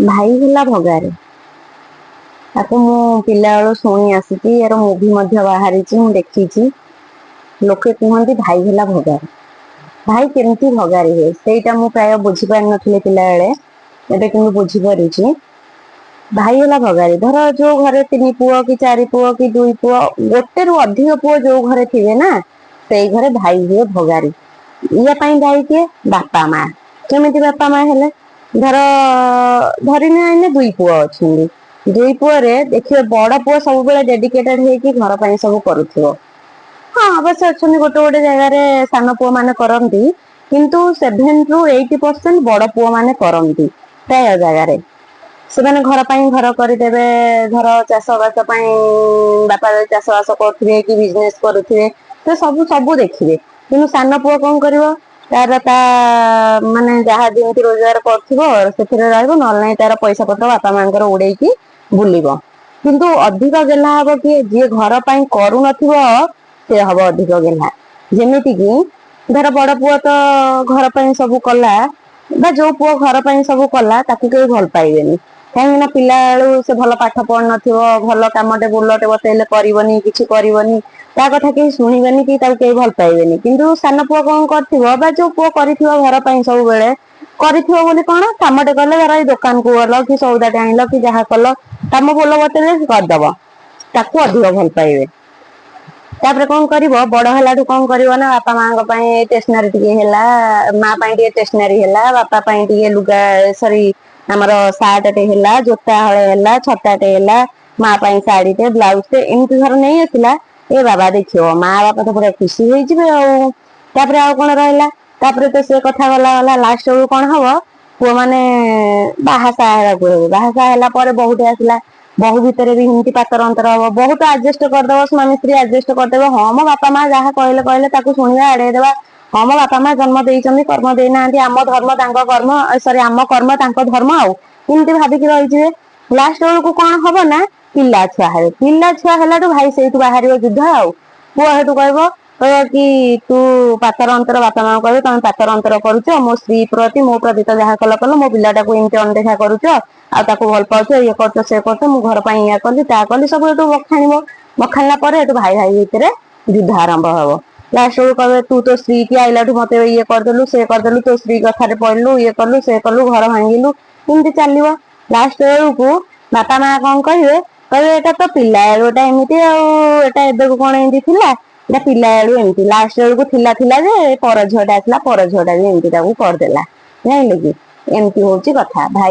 भाई होला भगारे ताको मु पिला बेलू शुणी आसी यार मुवी बाहरी देखी लोके कहते भाई होला भगारे। भाई केमती भगारी हुए सेटा मु प्राय बुझीपार नी पिला बेले कि बुझीपार। भाई होला भगारी धर जो घरे 3 पुओ कि 4 पुओ कि 2 पुओ गोटे रु अधिक पुओ जो घरे थे ना से घरे भाई हुए भगारी। या भाई किए बापा माँ केमी बापा माँ हेले धर धरने आईने 2 पुओ अच्छे 2 पुओरे देखिए बड़ पुओ सब डेडिकेटेड होगी घर पर सब करुथिबो। हाँ अवश्य अच्छा गोटे गोटे जगह सान पुओ मैंने करती किंतु 7 ରୁ 80% बड़ पुओ मैंने करती प्राय जगार से घर पर घर करदेवे घर चाषबास बापा चाषबास करुवे कि बिजनेस करुवे तो सब सब देखिए कि सान पुओ कौन कर तार ता माने जहाँ जमी रोजगार कर ना तार पैसा पत्र बापा माँ उड़े बुल किंतु अधिक गेला हम किए जी घर पर करू सी हम अधिक गेला जमीती कि धर बड़ पुओ तो घर पर सब कला जो पुओ घर पर सब कला कहीं भल पाइबेनी कहीं पिला से भल पाठ पढ़ न भल कमटे बुलटे बतैले करनी कि करनी ता कथा कहीं शुणबेनी कि कहीं भल पाइबेनी किंतु सान पुओ कौन कर जो पुओ कर घर पर सब बेले कर कौन कमटे कले धर दुकान को गल कि सौदाटे आनल कि जहाँ कल कम बोल बतैले करदब ताकू अधिक भल पाइबे। तापर कौन कर बड़ है कौन कर बापा माँ स्टेसनारी टे माँ स्टेसनारी है बापा लुगा सरी आमर सार्ट टे जोता हले छताटे है माँ शाढ़ी टे ब्लाउज टे एमती घर नहीं आसला ए बाबा देखियो माँ बापा तो पूरा खुशी होपर आउ कौन रहा तो से कथा गला गला लास्ट बेलू कौन हम पुओ मैंने बाहासा बाहासा बहुत आसला बहु भितर भी हिंदी पातर अंतर हम बहुत आडजस्ट करदे स्वामी स्त्री आडजस्ट करदे हाँ मो बापा माँ जहाँ कहले कहले शुणा आड़े देवा हाँ मो बापा माँ जन्म देना कर्म देना आम धर्म कर्म सरी आम कर्म धर्म आमती भाविकी रही लास्ट बेलू कौन हम ना पिला छुआ हे पिला छुआ है भाई से बाहर युद्ध आउ पुओ हेतु कह कि तू पातर अंतर बापा माँ कह तुम पातर अंतर करुच मो स्त्री प्रति मो प्रति तो जहाँ कल कल मो पिलाटा को एमती अनदेखा करुच भल पाच ये कर से कर मु घर पर या कली ता कली सब बखाण बखाणला भाई भाई भितर युद्ध आरंभ हम लास्ट बेलू कहे तू तो स्त्री की आइला मत ये करदेलु से करदेलु तो स्त्री कथार पड़लु ये कलु से कलु घर भांगिलु एमती चलो लास्ट बेलू बापा माँ कौन कहे कहे एटा तो पिला बेलूटा एमती आटा एबे कौन एमती थिला पिला बेलू एमती लास्ट बेलू थिला थिला जे पर झीटा आसला पर झीटा भी एमती करदेला जान कि एमती हूँ कथा भाई।